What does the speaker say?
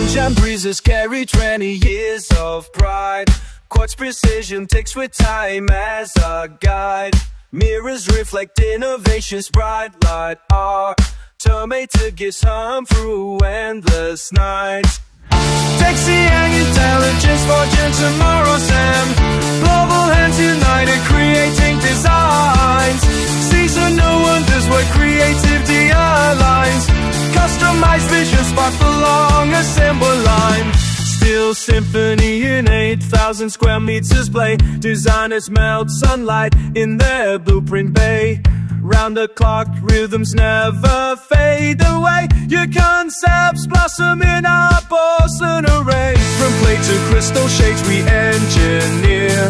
Sunshine breezes carry 20 years of pride. Quartz precision takes with time as a guide. Mirrors reflect innovation's bright light. Our Terminator gets home through endless nights. Taxi and intelligence forging tomorrow's Sam. Global hands united creating designs. Seasonal wonders where creativity aligns. Customized vision spark the long assembly line. Steel symphony in 8,000 square meters play. Designers melt sunlight in their blueprint bay. Round the clock rhythms never fade away. Your concepts blossom in our porcelain array. From clay to crystal shades we engineer.